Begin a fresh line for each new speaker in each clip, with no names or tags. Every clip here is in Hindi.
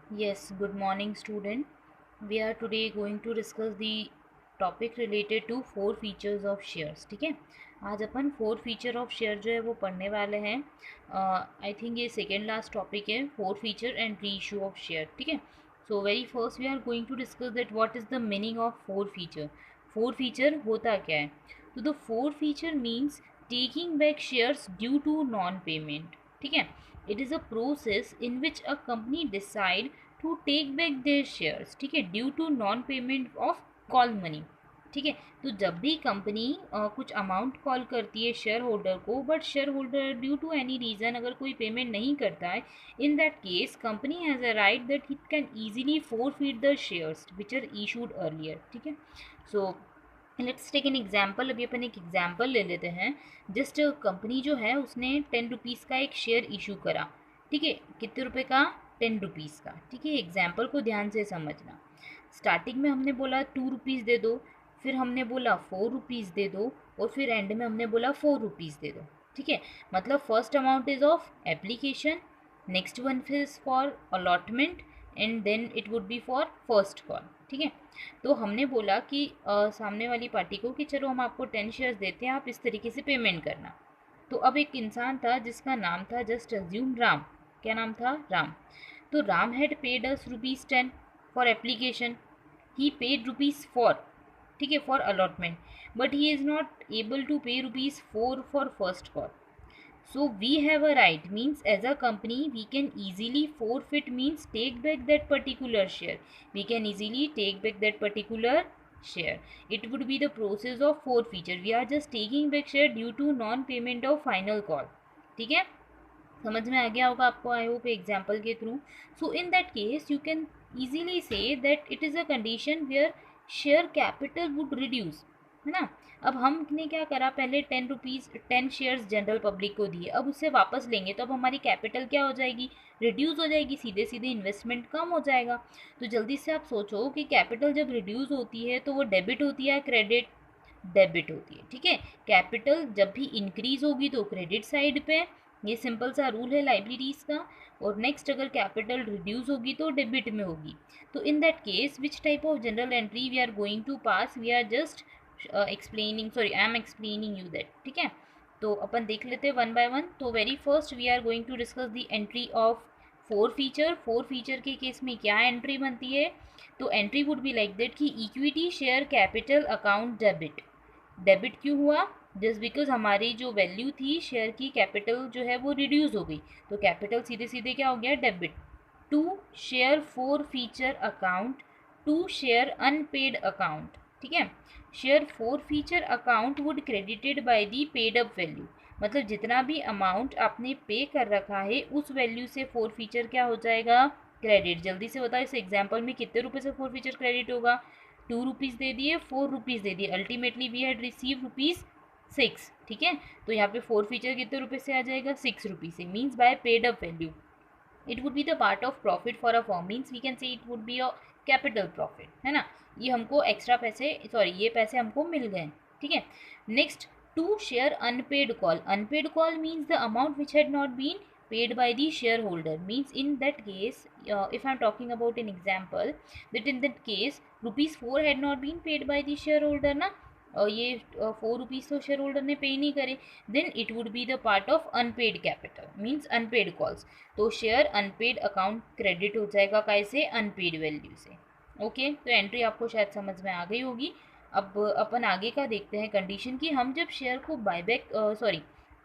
Yes, good morning, student. We are today going to discuss the topic related to four features of shares. ठीक है, आज अपन फोर फीचर ऑफ शेयर जो है वो पढ़ने वाले हैं. आई थिंक ये सेकेंड लास्ट टॉपिक है, forfeiture and reissue of share. ठीक है, so very first we are going to discuss that what is the meaning of forfeiture. Forfeiture होता क्या है? तो the forfeiture means taking back shares due to non payment. ठीक है, it is a process in which a company decide to take back their shares. ठीक है, due to non payment of call money. ठीक है, तो जब भी कंपनी कुछ अमाउंट कॉल करती है शेयर होल्डर को, but shareholder due to any reason अगर कोई पेमेंट नहीं करता है, in that case company has a right that it can easily forfeit the shares which are issued earlier. ठीक है, so let's take an example. अभी अपन एक एग्जाम्पल ले लेते हैं. जस्ट कंपनी जो है उसने 10 रुपीज़ का एक शेयर इशू करा. ठीक है, कितने रुपए का? 10 रुपीज़ का. ठीक है, एग्जाम्पल को ध्यान से समझना. स्टार्टिंग में हमने बोला 2 रुपीज़ दे दो, फिर हमने बोला 4 रुपीज़ दे दो, और फिर एंड में हमने बोला 4 रुपीज़ दे दो. ठीक है, मतलब first amount is of application, next one is for allotment, and then it would be for first call. ठीक है, तो हमने बोला कि सामने वाली पार्टी को कि चलो हम आपको 10 शेयर्स देते हैं, आप इस तरीके से पेमेंट करना. तो अब एक इंसान था जिसका नाम था, जस्ट अज्यूम राम. क्या नाम था? राम. तो Ram had paid us ₹10 for application. He paid ₹4. ठीक है, for allotment, but he is not able to pay ₹4 for first call. So we have a right, means as a company we can easily forfeit, means take back that particular share. We can easily take back that particular share. It would be the process of forfeiture. We are just taking back share due to non payment of final call. ठीक है, समझ में आ गया होगा आपको, आई होप एग्जाम्पल के through. So in that case you can easily say that it is a condition where share capital would reduce. है ना. अब हमने क्या करा, पहले 10 रुपीज़ 10 शेयर्स जनरल पब्लिक को दिए, अब उससे वापस लेंगे तो अब हमारी कैपिटल क्या हो जाएगी? रिड्यूस हो जाएगी, सीधे सीधे इन्वेस्टमेंट कम हो जाएगा. तो जल्दी से आप सोचो कि कैपिटल जब रिड्यूस होती है तो वो डेबिट होती है, क्रेडिट? डेबिट होती है. ठीक है, कैपिटल जब भी इंक्रीज होगी तो क्रेडिट साइड पे, ये सिंपल सा रूल है लाइब्रेरीज का. और नेक्स्ट अगर कैपिटल रिड्यूस होगी तो डेबिट में होगी. तो in that case which type of general entry we are going to pass, we are just explaining, sorry I am explaining you that. ठीक है, तो अपन देख लेते हैं वन बाय वन. तो very first we are going to discuss the entry of forfeiture. Forfeiture के केस में क्या एंट्री बनती है? तो entry would be like that कि equity share capital account debit. Debit क्यों हुआ? जस्ट बिकॉज हमारी जो वैल्यू थी शेयर की, कैपिटल जो है वो रिड्यूस हो गई, तो कैपिटल सीधे सीधे क्या हो गया? Debit. To share forfeiture account, to share unpaid account. ठीक है, share forfeiture account would credited by the paid up value. मतलब जितना भी अमाउंट आपने पे कर रखा है उस वैल्यू से फोर फीचर क्या हो जाएगा? क्रेडिट. जल्दी से बताओ, इस एग्जाम्पल में कितने रुपए से फोर फीचर क्रेडिट होगा? 2 रुपीज़ दे दिए, 4 रुपीज़ दे दिए, अल्टीमेटली वी हैड रिसीव ₹6. ठीक है, तो यहाँ पे फोर फीचर कितने रुपए से आ जाएगा? 6 रुपीज़ से, means by paid up value. It would be the part of profit for a form, means we can say it would be a capital profit. है ना, ये हमको एक्स्ट्रा पैसे, सॉरी ये पैसे हमको मिल गए. ठीक है, next, to share unpaid call. Unpaid call means the amount which had not been paid by the shareholder. Means in that case, if I am talking about an example, that in that case ₹4 had not been paid by the shareholder ना, और ये 4 रुपीज़ तो शेयर होल्डर ने पे नहीं करे, then it would be the part of unpaid capital, means unpaid calls. तो शेयर अनपेड अकाउंट क्रेडिट हो जाएगा कैसे? अनपेड वैल्यू से. ओके, तो एंट्री आपको शायद समझ में आ गई होगी. अब अपन आगे का देखते हैं कंडीशन की. हम जब शेयर को बायबैक, सॉरी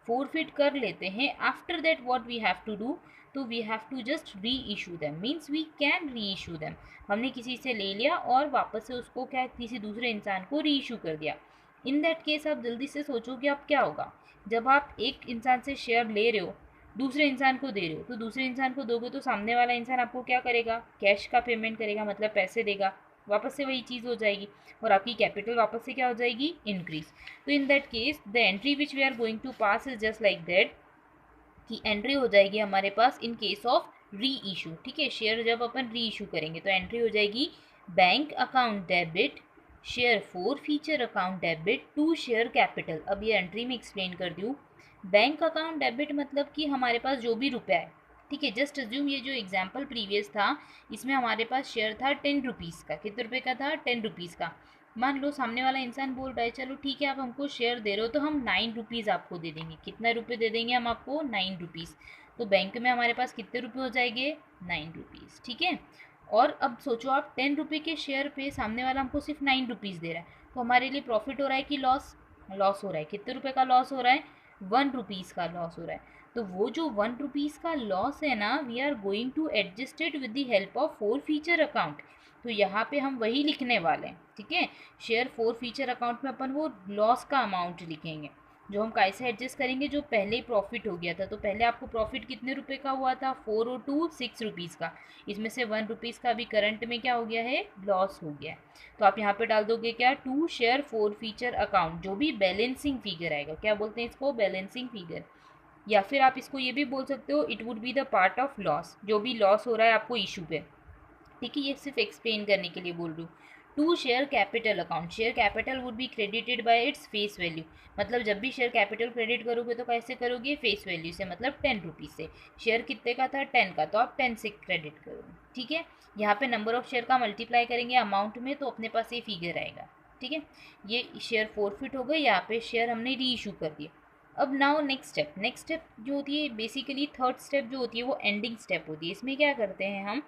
फोरफिट कर लेते हैं, after that what we have to do, तो we have to just reissue them, means we can reissue them. हमने किसी से ले लिया और वापस से उसको क्या, किसी दूसरे इंसान को री इशू कर दिया. इन दैट केस आप जल्दी से सोचो कि अब क्या होगा. जब आप एक इंसान से शेयर ले रहे हो, दूसरे इंसान को दे रहे हो, तो दूसरे इंसान को दोगे तो सामने वाला इंसान आपको क्या करेगा? कैश का पेमेंट करेगा, मतलब पैसे देगा, वापस से वही चीज़ हो जाएगी, और आपकी कैपिटल वापस से क्या हो जाएगी? इंक्रीज. तो in that case the entry which we are going to pass is just like that, कि एंट्री हो जाएगी हमारे पास in case of reissue. ठीक है, शेयर जब अपन री इशू करेंगे तो एंट्री हो जाएगी bank account debit, share forfeiture account debit, to share capital. अब ये एंट्री में एक्सप्लेन कर दूँ. बैंक अकाउंट डेबिट मतलब कि हमारे पास जो भी रुपया है, ठीक है। जस्ट अज्यूम ये जो एग्जाम्पल प्रीवियस था इसमें हमारे पास शेयर था 10 रुपीज़ का। कितने रुपए का था? 10 रुपीज़ का। मान लो सामने वाला इंसान बोल रहा है चलो ठीक है आप हमको शेयर दे रहे हो तो हम 9 रुपीज़ आपको दे देंगे। कितना रुपये दे देंगे हम आपको? 9 रुपीज़। तो बैंक में हमारे पास कितने रुपये हो जाएंगे? 9 रुपीज़। ठीक है। और अब सोचो आप 10 रुपये के शेयर पे सामने वाला हमको सिर्फ 9 रुपीज़ दे रहा है, तो हमारे लिए प्रॉफिट हो रहा है कि लॉस? लॉस हो रहा है। कितने रुपए का लॉस हो रहा है? 1 रुपीज़ का लॉस हो रहा है। तो वो जो 1 रुपीज़ का लॉस है ना, we are going to adjust it with the help of forfeiture account. तो यहाँ पे हम वही लिखने वाले हैं। ठीक है। शेयर फोर फीचर अकाउंट में अपन वो लॉस का अमाउंट लिखेंगे जो हम कैसे एडजस्ट करेंगे, जो पहले ही प्रॉफिट हो गया था। तो पहले आपको प्रॉफिट कितने रुपए का हुआ था? 4 और 2 6 रुपीज़ का। इसमें से 1 रुपीज़ का अभी करंट में क्या हो गया है? लॉस हो गया है। तो आप यहाँ पे डाल दोगे क्या? To share forfeiture account, जो भी बैलेंसिंग फिगर आएगा। क्या बोलते हैं इसको? Balancing figure. या फिर आप इसको ये भी बोल सकते हो it would be the part of loss, जो भी लॉस हो रहा है आपको इशू पे। ठीक है। ये सिर्फ एक्सप्लेन करने के लिए बोल रही हूँ। To share capital account, share capital would be credited by its face value. मतलब जब भी शेयर कैपिटल क्रेडिट करोगे तो कैसे करोगे? फेस वैल्यू से, मतलब 10 रुपीज़ से। शेयर कितने का था? 10 का, तो आप 10 से क्रेडिट करोगे। ठीक है। यहाँ पे नंबर ऑफ शेयर का मल्टीप्लाई करेंगे अमाउंट में तो अपने पास ये फिगर आएगा। ठीक है। ये शेयर फोरफिट हो गए, यहाँ पे शेयर हमने री इशू कर दिया। अब नाउ नेक्स्ट स्टेप जो होती है बेसिकली थर्ड स्टेप जो होती है वो एंडिंग स्टेप होती है। इसमें क्या करते हैं हम,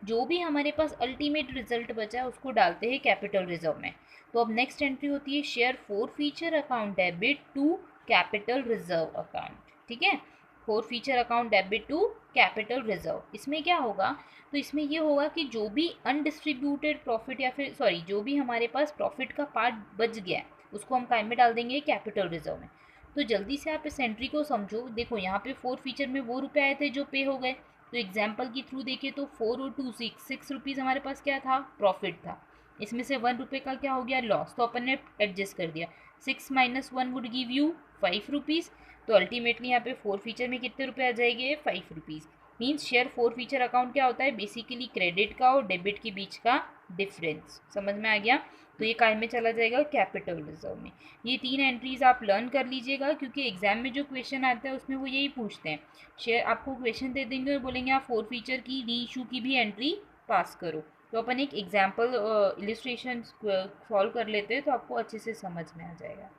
जो भी हमारे पास अल्टीमेट रिजल्ट बचा है उसको डालते हैं कैपिटल रिजर्व में। तो अब नेक्स्ट एंट्री होती है share forfeiture account debit to capital reserve account. ठीक है। Forfeiture account debit to capital reserve. इसमें क्या होगा? तो इसमें ये होगा कि जो भी अनडिस्ट्रीब्यूटेड प्रॉफिट या फिर सॉरी जो भी हमारे पास प्रॉफिट का पार्ट बच गया है उसको हम काय में डाल देंगे? कैपिटल रिजर्व में। तो जल्दी से आप इस एंट्री को समझो। देखो यहाँ पे फोर फीचर में वो रुपए आए थे जो पे हो गए। तो एग्जाम्पल के थ्रू देखें तो 4 और 2 6 रुपीज़ हमारे पास क्या था? प्रॉफिट था। इसमें से 1 रुपये का क्या हो गया? लॉस। तो अपन ने एडजस्ट कर दिया। 6 minus 1 would give you 5 rupees. तो अल्टीमेटली यहाँ पे फोर फीचर में कितने रुपए आ जाएंगे? 5 rupees. Means share forfeiture account क्या होता है? बेसिकली क्रेडिट का और डेबिट के बीच का डिफरेंस। समझ में आ गया? तो ये काय में चला जाएगा? कैपिटल रिजर्व में। ये तीन एंट्रीज आप लर्न कर लीजिएगा क्योंकि एग्जाम में जो क्वेश्चन आता है उसमें वो यही पूछते हैं। शेयर आपको क्वेश्चन दे देंगे और बोलेंगे आप फोर फीचर की री इशू की भी एंट्री पास करो। तो अपन एक एग्जाम्पल इलिस्ट्रेशन सॉल्व कर लेते हैं तो आपको अच्छे से समझ में आ जाएगा।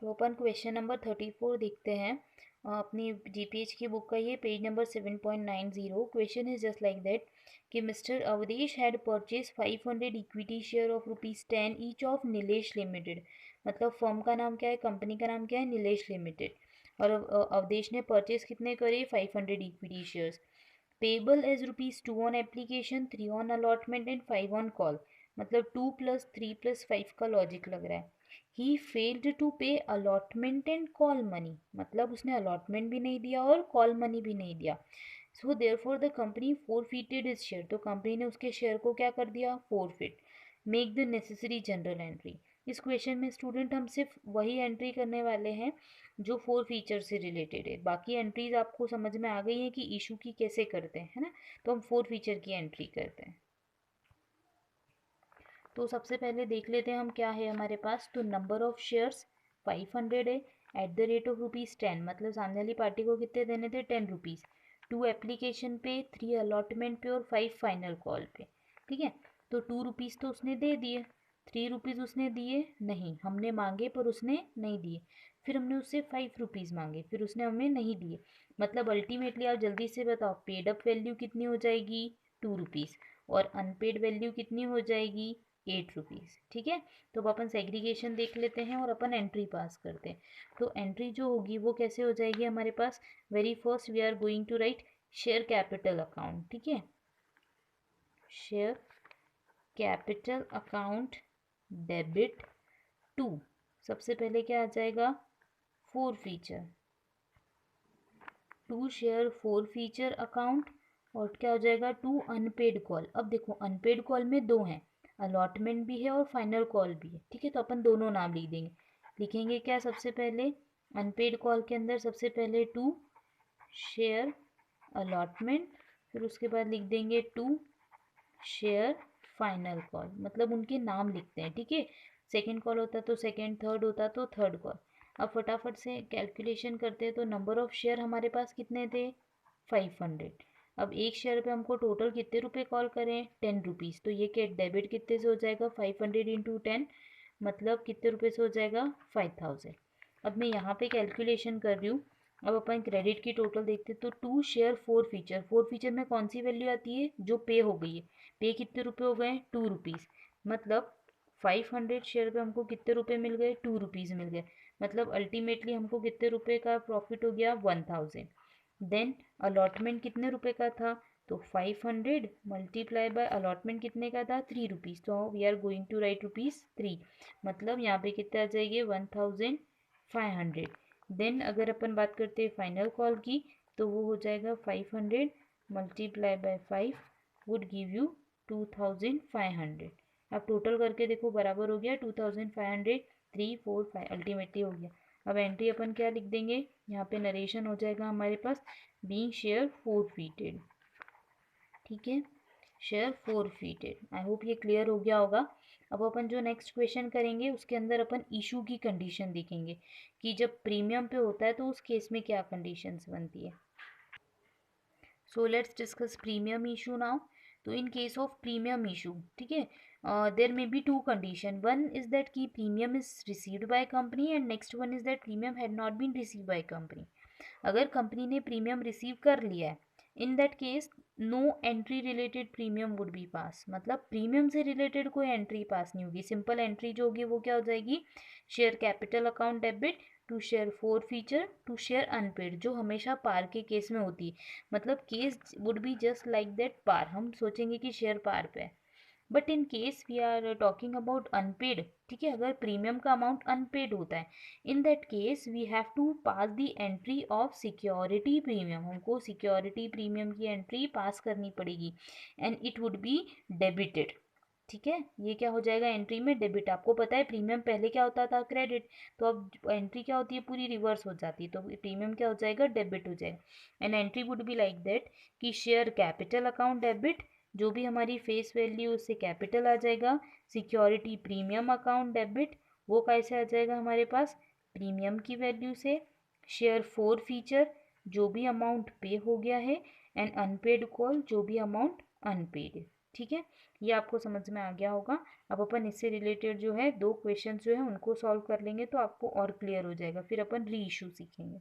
तो अपन क्वेश्चन नंबर 34 देखते हैं। अपनी जीपीएच की बुक का ये page number 7.90। Question is just like that कि mister Awadhesh had purchase 500 equity share of ₹10 each of Nilesh limited. मतलब फर्म का नाम क्या है? कंपनी का नाम क्या है? नीलेश लिमिटेड। और अवधेश ने परचेज कितने करे? 500 equity shares. Payable as ₹2 on application, 3 on allotment and 5 on call. मतलब 2 + 3 + 5 का लॉजिक लग रहा है। ही फेल्ड टू पे अलॉटमेंट एंड कॉल मनी, मतलब उसने अलॉटमेंट भी नहीं दिया और कॉल मनी भी नहीं दिया। So therefore the company forfeited his share. तो कंपनी ने उसके शेयर को क्या कर दिया? Forfeit. Make the necessary general entry. इस क्वेश्चन में स्टूडेंट हम सिर्फ वही एंट्री करने वाले हैं जो फोर फीचर से रिलेटेड है। बाकी एंट्रीज आपको समझ में आ गई है कि इशू की कैसे करते हैं, है ना? तो हम फोर फीचर की एंट्री करते हैं। तो सबसे पहले देख लेते हैं हम क्या है हमारे पास। तो नंबर ऑफ शेयर्स 500 है एट द रेट ऑफ ₹10, मतलब सामने वाली पार्टी को कितने देने थे? 10 रुपीज़। 2 एप्लीकेशन पे, 3 अलॉटमेंट पे और 5 फाइनल कॉल पे। ठीक है। तो 2 रुपीज़ तो उसने दे दिए। 3 रुपीज़ उसने दिए नहीं, हमने मांगे पर उसने नहीं दिए। फिर हमने उससे 5 रुपीज़ मांगे, फिर उसने हमें नहीं दिए। मतलब अल्टीमेटली आप जल्दी से बताओ पेड अप वैल्यू कितनी हो जाएगी? 2 रुपीज़। और अनपेड वैल्यू कितनी हो जाएगी? 8 रुपीज़। ठीक है। तो अब अपन सेग्रीगेशन देख लेते हैं और अपन एंट्री पास करते हैं। तो एंट्री जो होगी वो कैसे हो जाएगी हमारे पास? Very first we are going to write share capital account. ठीक है। Share capital account debit to, सबसे पहले क्या आ जाएगा? Forfeiture. To share forfeiture account. और क्या हो जाएगा? To unpaid call. अब देखो अनपेड कॉल में दो हैं, अलॉटमेंट भी है और फाइनल कॉल भी है। ठीक है। तो अपन दोनों नाम लिख देंगे। लिखेंगे क्या सबसे पहले? अनपेड कॉल के अंदर सबसे पहले टू शेयर अलॉटमेंट, फिर उसके बाद लिख देंगे टू शेयर फाइनल कॉल, मतलब उनके नाम लिखते हैं। ठीक है। सेकेंड कॉल होता तो सेकेंड, थर्ड होता तो थर्ड कॉल। अब फटाफट से कैलकुलेशन करते हैं, तो नंबर ऑफ़ शेयर हमारे पास कितने थे, 500। अब एक शेयर पे हमको टोटल कितने रुपए कॉल करें, 10 रुपीज़। तो ये क्या डेबिट कितने से हो जाएगा, 500 इंटू 10, मतलब कितने रुपए से हो जाएगा, 5000। अब मैं यहाँ पे कैलकुलेशन कर रही हूँ। अब अपन क्रेडिट की टोटल देखते हैं, तो 2 शेयर 4 फीचर, 4 फीचर में कौन सी वैल्यू आती है, जो पे हो गई है। पे कितने रुपए हो गए, 2 रुपीज़। मतलब 500 शेयर पे हमको कितने रुपए मिल गए, 2 रुपीज़ मिल गए। मतलब अल्टीमेटली हमको कितने रुपए का प्रॉफिट हो गया, 1000। देन अलॉटमेंट कितने रुपए का था, तो 500 मल्टीप्लाई बाय अलॉटमेंट कितने का था, 3 रुपीज़। तो we are going to write ₹3, मतलब यहाँ पे कितने आ जाएंगे, 1500। देन अगर अपन बात करते हैं फाइनल कॉल की, तो वो हो जाएगा 500 multiply by 5 would give you 2500। अब टोटल करके देखो, बराबर हो गया 2500, 3 4 5 अल्टीमेटली हो गया। अब एंट्री अपन क्या लिख देंगे, यहाँ पे नरेशन हो जाएगा हमारे पास, बीइंग शेयर फोरफीटेड। ठीक है, शेयर फोरफीटेड। आई होप ये क्लियर हो गया होगा। अब अपन जो नेक्स्ट क्वेश्चन करेंगे, उसके अंदर अपन इशू की कंडीशन देखेंगे कि जब प्रीमियम पे होता है तो उस केस में क्या कंडीशंस बनती है। So let's discuss premium issue now. तो in case of premium issue, ठीक है, there may be two condition. One is that की premium is received by company, and next one is that premium had not been received by company. अगर कंपनी ने प्रीमियम रिसीव कर लिया है, in that case no entry related premium would be pass. मतलब प्रीमियम से रिलेटेड कोई एंट्री पास नहीं होगी। सिंपल एंट्री जो होगी वो क्या हो जाएगी, share capital account debit to share forfeiture to share unpaid, जो हमेशा पार के केस में होती है। मतलब case would be just like that par, हम सोचेंगे कि शेयर पार पे है। But in case we are talking about unpaid, ठीक है, अगर प्रीमियम का अमाउंट अनपेड होता है, in that case we have to pass the entry of security premium. हमको सिक्योरिटी प्रीमियम की एंट्री पास करनी पड़ेगी, and it would be debited. ठीक है, ये क्या हो जाएगा, एंट्री में डेबिट। आपको पता है प्रीमियम पहले क्या होता था, क्रेडिट। तो अब एंट्री क्या होती है, पूरी रिवर्स हो जाती है। तो प्रीमियम क्या हो जाएगा, डेबिट हो जाएगा। And entry would be like that कि शेयर कैपिटल अकाउंट डेबिट, जो भी हमारी फेस वैल्यू उससे कैपिटल आ जाएगा। सिक्योरिटी प्रीमियम अकाउंट डेबिट, वो कैसे आ जाएगा हमारे पास, प्रीमियम की वैल्यू से। शेयर फोर फीचर, जो भी अमाउंट पे हो गया है, एंड अनपेड कॉल, जो भी अमाउंट अनपेड है। ठीक है, ये आपको समझ में आ गया होगा। अब अपन इससे रिलेटेड जो है दो क्वेश्चन जो है उनको सॉल्व कर लेंगे, तो आपको और क्लियर हो जाएगा। फिर अपन री इशू सीखेंगे।